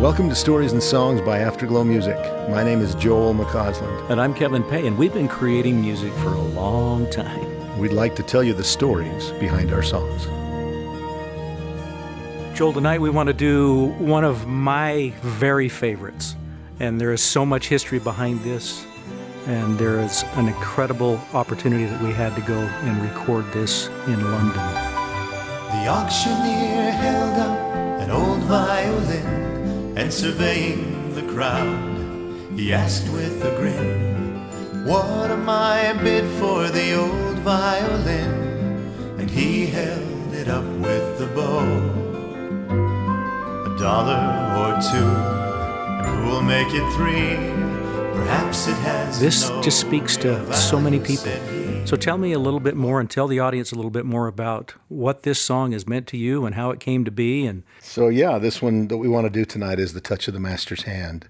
Welcome to Stories and Songs by Afterglow Music. My name is Joel McCausland. And I'm Kevin Peay, and we've been creating music for a long time. We'd like to tell you the stories behind our songs. Joel, tonight we want to do one of my very favorites. And there is so much history behind this. And there is an incredible opportunity that we had to go and record this in London. The auctioneer held up an old violin, and surveying the crowd, he asked with a grin, "What am I bid for the old violin?" And he held it up with the bow. $1 or $2, and who'll make it $3? Perhaps it has. This no just speaks to so many people. said he. So tell me a little bit more and tell the audience a little bit more about what this song has meant to you and how it came to be. And So this one that we want to do tonight is The Touch of the Master's Hand.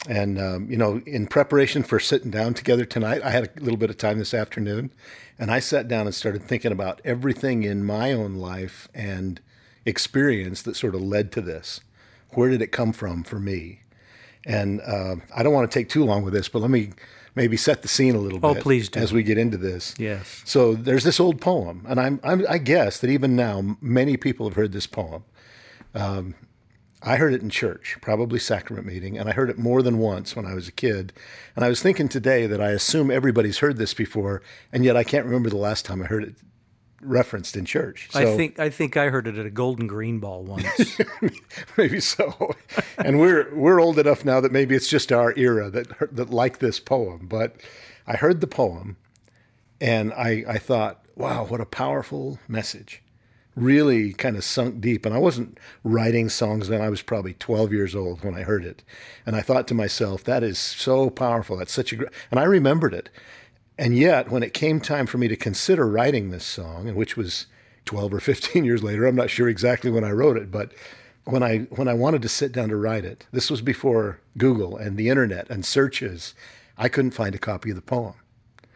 And, in preparation for sitting down together tonight, I had a little bit of time this afternoon, and I sat down and started thinking about everything in my own life and experience that sort of led to this. Where did it come from for me? And I don't want to take too long with this, but let me maybe set the scene a little bit. Please do. As we get into this. yes. So there's this old poem, and I guess that even now many people have heard this poem. I heard it in church, probably sacrament meeting, and I heard it more than once when I was a kid. And I was thinking today that I assume everybody's heard this before, and yet I can't remember the last time I heard it referenced in church. So, I think I heard it at a Golden Green Ball once. maybe so. And we're old enough now that maybe it's just our era that like this poem. But I heard the poem, and I thought, wow, what a powerful message. Really kind of sunk deep. And I wasn't writing songs then. I was probably 12 years old when I heard it. And I thought to myself, that is so powerful. That's such a great... And I remembered it. And yet, when it came time for me to consider writing this song, and which was 12 or 15 years later, I'm not sure exactly when I wrote it, but when I wanted to sit down to write it, this was before Google and the internet and searches, I couldn't find a copy of the poem.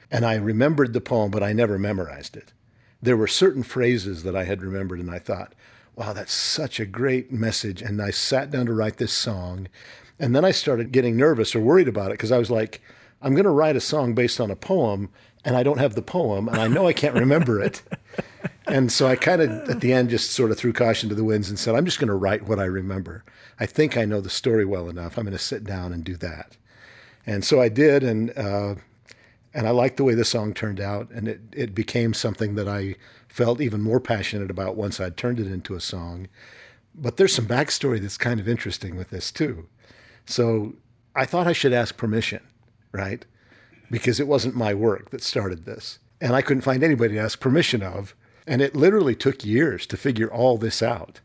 And I remembered the poem, but I never memorized it. There were certain phrases that I had remembered, and I thought, wow, that's such a great message. And I sat down to write this song, and then I started getting nervous or worried about it because I was like, I'm going to write a song based on a poem, and I don't have the poem, and I know I can't remember it. And so I kind of, at the end, just sort of threw caution to the winds and said, I'm just going to write what I remember. I think I know the story well enough. I'm going to sit down and do that. And so I did, and I liked the way the song turned out, and it became something that I felt even more passionate about once I'd turned it into a song. But there's some backstory that's kind of interesting with this, too. So I thought I should ask permission. Right? Because it wasn't my work that started this. And I couldn't find anybody to ask permission of. And it literally took years to figure all this out.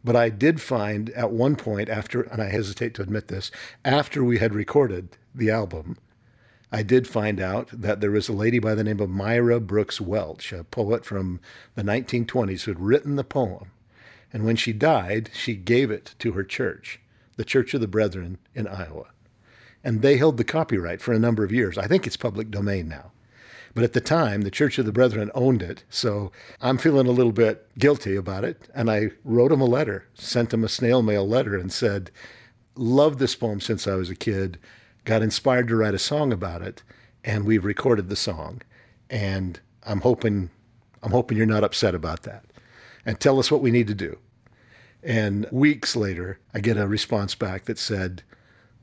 But I did find at one point after, and I hesitate to admit this, after we had recorded the album, I did find out that there was a lady by the name of Myra Brooks Welch, a poet from the 1920s who had written the poem. And when she died, she gave it to her church, the Church of the Brethren in Iowa. And they held the copyright for a number of years. I think it's public domain now. But at the time, the Church of the Brethren owned it. So I'm feeling a little bit guilty about it. And I wrote them a letter, sent them a snail mail letter and said, loved this poem since I was a kid, got inspired to write a song about it, and we've recorded the song. And I'm hoping you're not upset about that. And tell us what we need to do. And weeks later, I get a response back that said,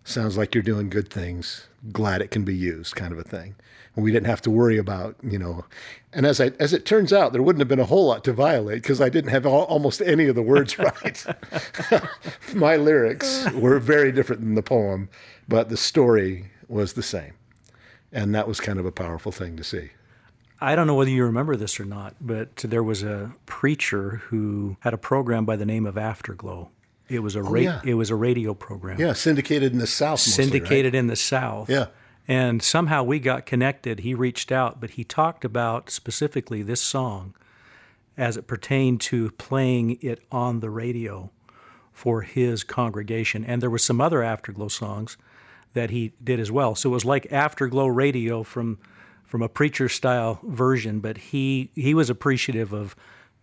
sounds like you're doing good things. Glad it can be used, kind of a thing. And we didn't have to worry about, And as it turns out, there wouldn't have been a whole lot to violate because I didn't have almost any of the words right. My lyrics were very different than the poem, but the story was the same. And that was kind of a powerful thing to see. I don't know whether you remember this or not, but there was a preacher who had a program by the name of Afterglow. It was It was a radio program. Yeah, syndicated in the South mostly, Syndicated right? in the South. Yeah. And somehow we got connected. He reached out, but he talked about specifically this song as it pertained to playing it on the radio for his congregation. And there were some other Afterglow songs that he did as well. So it was like Afterglow radio from a preacher-style version, but he was appreciative of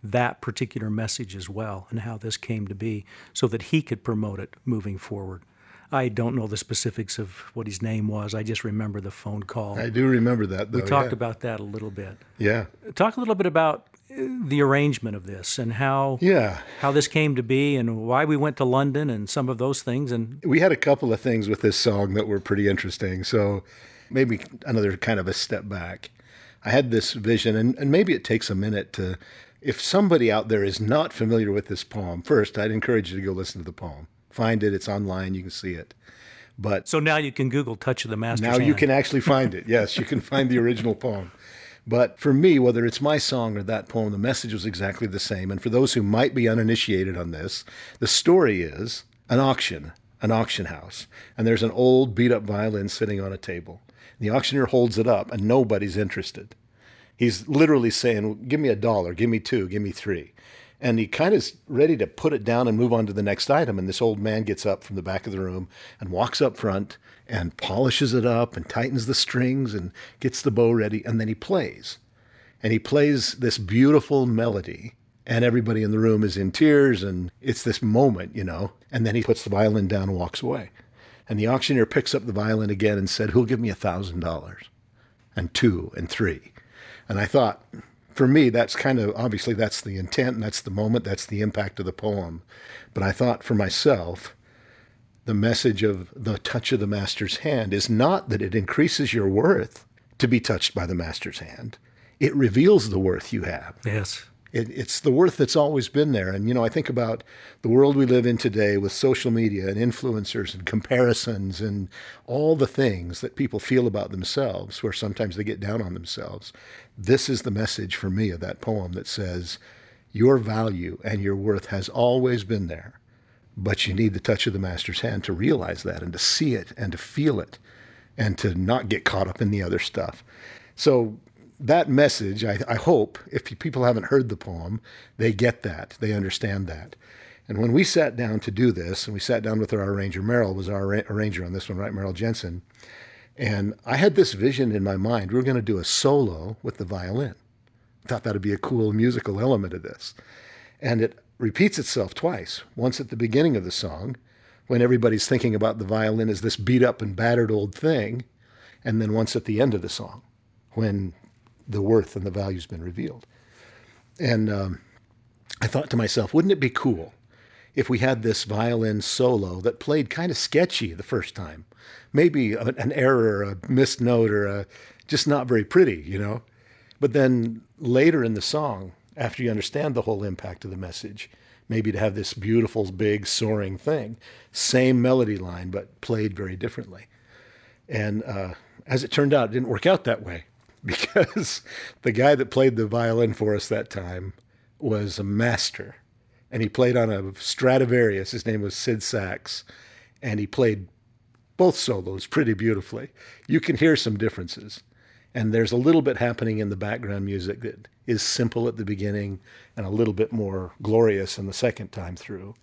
that particular message as well and how this came to be so that he could promote it moving forward. I don't know the specifics of what his name was. I just remember the phone call. I do remember that, though. We talked about that a little bit. Yeah. Talk a little bit about the arrangement of this and how this came to be and why we went to London and some of those things. And we had a couple of things with this song that were pretty interesting. So maybe another kind of a step back. I had this vision, and maybe it takes a minute to, if somebody out there is not familiar with this poem, first, I'd encourage you to go listen to the poem. Find it. It's online. You can see it. But so now you can Google Touch of the Master's now Hand. you can actually find it. Yes, you can find the original poem. But for me, whether it's my song or that poem, the message was exactly the same. And for those who might be uninitiated on this, the story is an auction house. And there's an old beat-up violin sitting on a table. The auctioneer holds it up, and nobody's interested. He's literally saying, give me $1, give me $2, give me $3. And he kind of is ready to put it down and move on to the next item. And this old man gets up from the back of the room and walks up front and polishes it up and tightens the strings and gets the bow ready. And then he plays. And he plays this beautiful melody. And everybody in the room is in tears. And it's this moment, And then he puts the violin down and walks away. And the auctioneer picks up the violin again and said, who'll give me $1,000? And $2 and $3. And I thought, for me, that's kind of, obviously that's the intent and that's the moment, that's the impact of the poem. But I thought for myself, the message of the touch of the master's hand is not that it increases your worth to be touched by the master's hand. It reveals the worth you have. Yes. It's the worth that's always been there. And, I think about the world we live in today with social media and influencers and comparisons and all the things that people feel about themselves, where sometimes they get down on themselves. This is the message for me of that poem that says, your value and your worth has always been there, but you need the touch of the master's hand to realize that and to see it and to feel it and to not get caught up in the other stuff. So that message, I hope, if people haven't heard the poem, they get that, they understand that. And when we sat down to do this, and we sat down with our arranger, Merrill was our arranger on this one, right, Merrill Jensen, and I had this vision in my mind. We were going to do a solo with the violin. I thought that would be a cool musical element of this. And it repeats itself twice, once at the beginning of the song, when everybody's thinking about the violin as this beat up and battered old thing, and then once at the end of the song, when the worth and the value's been revealed. And I thought to myself, wouldn't it be cool if we had this violin solo that played kind of sketchy the first time? Maybe an error, a missed note, or just not very pretty, But then later in the song, after you understand the whole impact of the message, maybe to have this beautiful, big, soaring thing, same melody line, but played very differently. And as it turned out, it didn't work out that way, because the guy that played the violin for us that time was a master. And he played on a Stradivarius. His name was Sid Sachs. And he played both solos pretty beautifully. You can hear some differences. And there's a little bit happening in the background music that is simple at the beginning and a little bit more glorious in the second time through.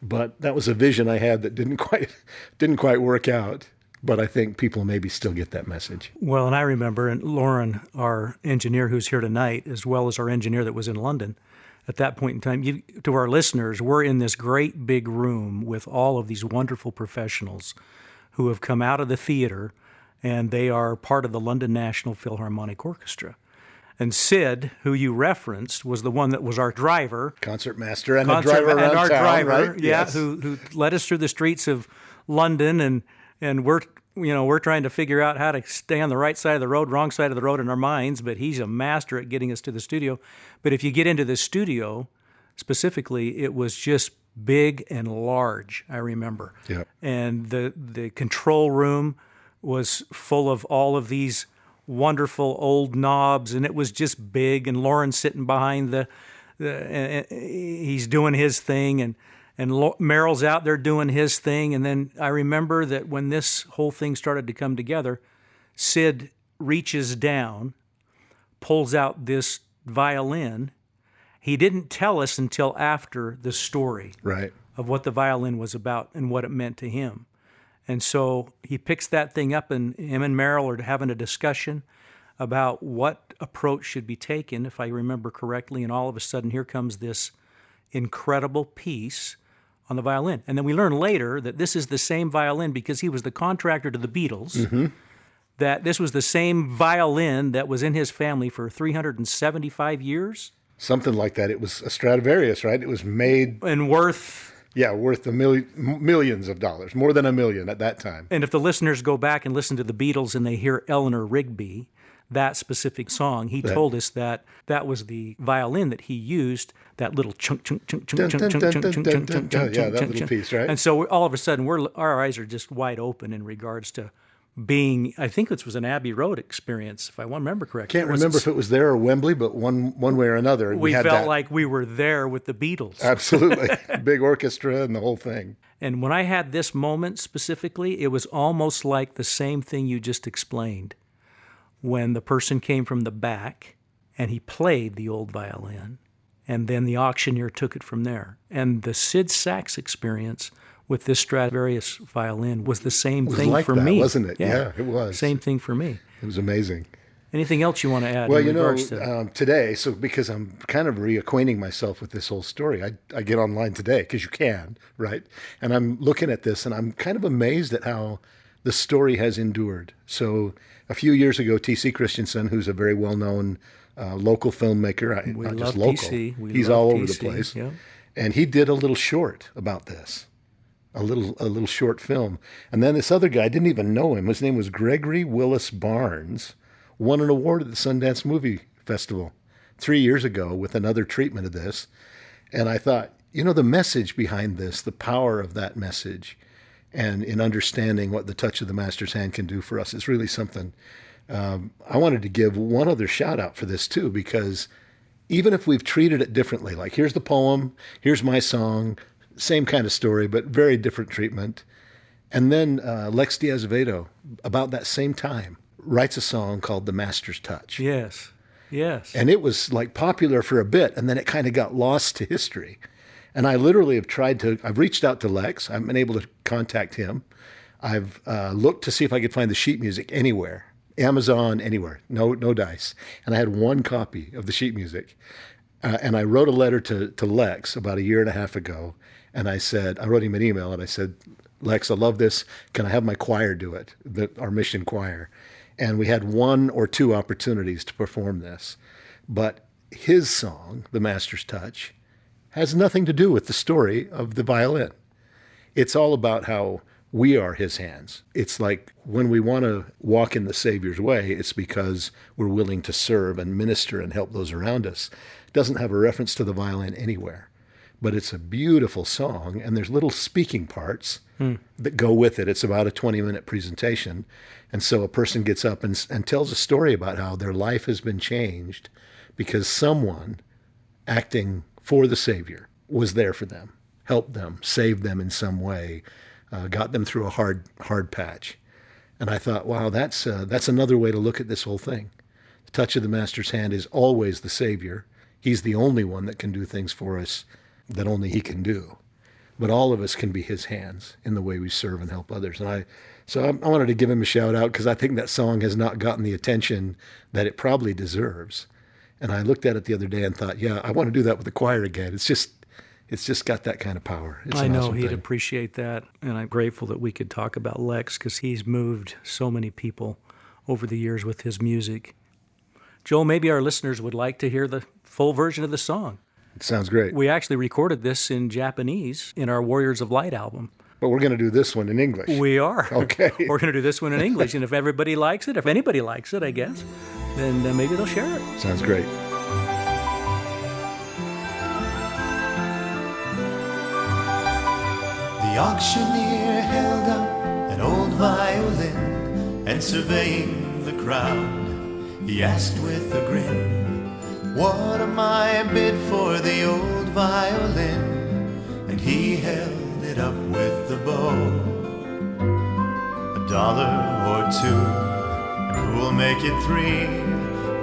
But that was a vision I had that didn't quite work out. But I think people maybe still get that message. Well, and I remember, and Lauren, our engineer who's here tonight, as well as our engineer that was in London, at that point in time, to our listeners, we're in this great big room with all of these wonderful professionals who have come out of the theater, and they are part of the London National Philharmonic Orchestra. And Sid, who you referenced, was the one that was our driver. Concert master and our driver, right? Yeah, Yes. who led us through the streets of London, and we're trying to figure out how to stay on the right side of the road, wrong side of the road in our minds, but he's a master at getting us to the studio. But if you get into the studio, specifically, it was just big and large, I remember. Yeah. And the control room was full of all of these wonderful old knobs, and it was just big, and Lauren's sitting behind he's doing his thing, and Merrill's out there doing his thing. And then I remember that when this whole thing started to come together, Sid reaches down, pulls out this violin. He didn't tell us until after the story of what the violin was about and what it meant to him. And so he picks that thing up, and him and Merrill are having a discussion about what approach should be taken, if I remember correctly, and all of a sudden here comes this incredible piece on the violin. And then we learn later that this is the same violin because he was the contractor to the Beatles, that this was the same violin that was in his family for 375 years. Something like that. It was a Stradivarius, right? It was made... And worth millions of dollars, more than $1 million at that time. And if the listeners go back and listen to the Beatles and they hear Eleanor Rigby, that specific song, he told us that that was the violin that he used, that little chunk, chunk, chunk, chunk, chunk, chunk, chunk, chunk, chunk, chunk, chunk, yeah, that little piece, right? And so all of a sudden, our eyes are just wide open in regards to being, I think this was an Abbey Road experience, if I remember correctly. Can't remember if it was there or Wembley, but one way or another. We felt like we were there with the Beatles. Absolutely. Big orchestra and the whole thing. And when I had this moment specifically, it was almost like the same thing you just explained. When the person came from the back and he played the old violin, and then the auctioneer took it from there. And the Sid Sachs experience with this Stradivarius violin was the same thing like for that, me. Wasn't it? Yeah, it was. Same thing for me. It was amazing. Anything else you want to add? Well, in regards to... today, so because I'm kind of reacquainting myself with this whole story, I get online today because you can, right? And I'm looking at this and I'm kind of amazed at how the story has endured. So a few years ago, T.C. Christensen, who's a very well-known local filmmaker, We not love just local, T.C. he's all over the place. Yeah. And he did a little short about this. A little short film. And then this other guy, I didn't even know him. His name was Gregory Willis Barnes, won an award at the Sundance Movie Festival 3 years ago with another treatment of this. And I thought, the message behind this, the power of that message, and in understanding what the touch of the master's hand can do for us is really something. I wanted to give one other shout out for this too, because even if we've treated it differently, like here's the poem, here's my song, same kind of story, but very different treatment. And then Lex de Azevedo, about that same time, writes a song called The Master's Touch. Yes, yes. And it was like popular for a bit, and then it kind of got lost to history. And I literally have I've reached out to Lex. I've been able to contact him. I've looked to see if I could find the sheet music anywhere, Amazon, anywhere, no dice. And I had one copy of the sheet music. And I wrote a letter to Lex about 1.5 years ago. And I wrote him an email and I said, Lex, I love this. Can I have my choir do it? Our mission choir. And we had 1 or 2 opportunities to perform this. But his song, The Master's Touch, has nothing to do with the story of the violin. It's all about how we are his hands. It's like when we want to walk in the Savior's way, it's because we're willing to serve and minister and help those around us. It doesn't have a reference to the violin anywhere. But it's a beautiful song, and there's little speaking parts that go with it. It's about a 20-minute presentation. And so a person gets up and tells a story about how their life has been changed because someone acting for the Savior was there for them, helped them, saved them in some way, got them through a hard patch. And I thought, wow, that's another way to look at this whole thing. The touch of the Master's hand is always the Savior. He's the only one that can do things for us that only he can do. But all of us can be his hands in the way we serve and help others. And I wanted to give him a shout out because I think that song has not gotten the attention that it probably deserves. And I looked at it the other day and thought, yeah, I want to do that with the choir again. It's just got that kind of power. I know he'd appreciate that. And I'm grateful that we could talk about Lex because he's moved so many people over the years with his music. Joel, maybe our listeners would like to hear the full version of the song. It sounds great. We actually recorded this in Japanese in our Warriors of Light album. But we're going to do this one in English. We are. Okay. We're going to do this one in English. And if everybody likes it, if anybody likes it, I guess, then maybe they'll share it. Sounds great. The auctioneer held up an old violin, and surveying the crowd, he asked with a grin, "What am I bid for the old violin?" And he held it up with the bow. $1 or $2, and who'll make it 3?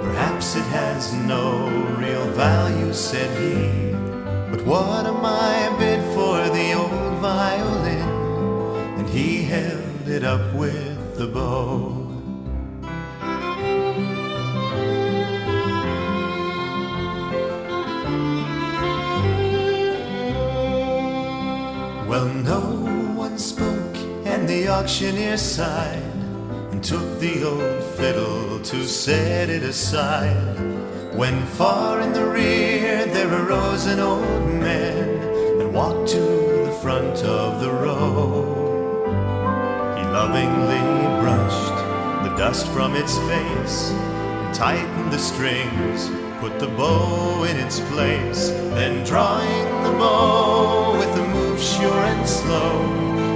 Perhaps it has no real value, said he. But what am I bid for the old violin? And he held it up with the bow. auctioneer sighed and took the old fiddle to set it aside, when far in the rear there arose an old man and walked to the front of the row. He lovingly brushed the dust from its face and tightened the strings, put the bow in its place, then drawing the bow with a move sure and slow,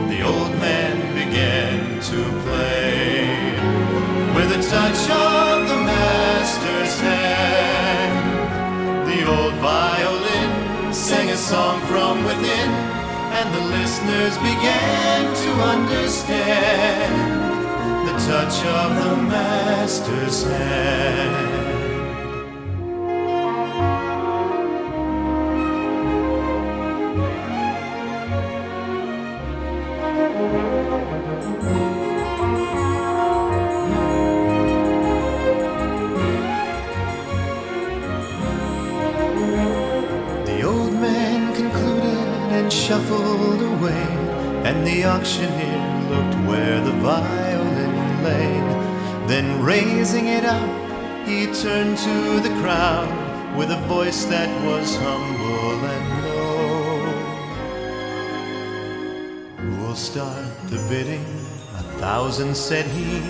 the old man began to play. With a touch of the master's hand, the old violin sang a song from within, and the listeners began to understand the touch of the master's hand. Shuffled away, and the auctioneer looked where the violin lay. Then raising it up, he turned to the crowd with a voice that was humble and low. Who'll start the bidding? 1,000, said he.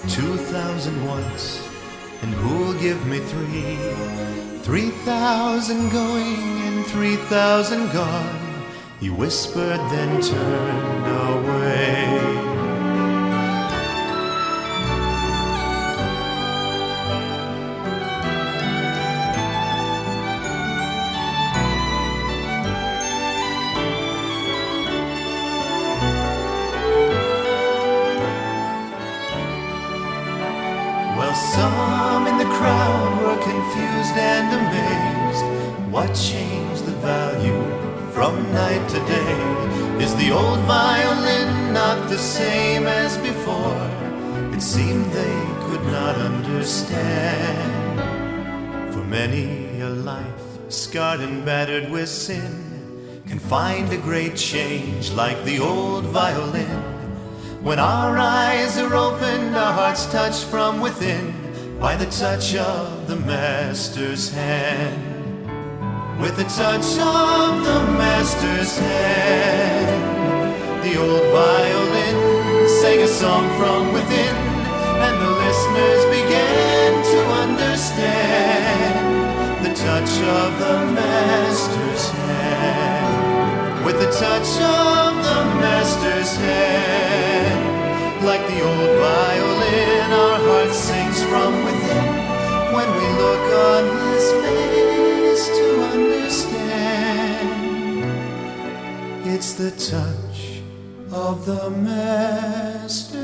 2,000 once, and who'll give me 3? 3,000 going and 3,000 gone, he whispered, then turned away. Well, some in the crowd were confused and amazed. What changed the value from night to day? Is the old violin not the same as before? It seemed they could not understand. For many a life, scarred and battered with sin, can find a great change like the old violin. When our eyes are opened, our hearts touched from within by the touch of the master's hand. With the touch of the master's hand, the old violin sang a song from within, and the listeners began to understand the touch of the master's hand. With the touch of the master's hand, like the old violin, our heart sings from within when we look on his face to understand. It's the touch of the master.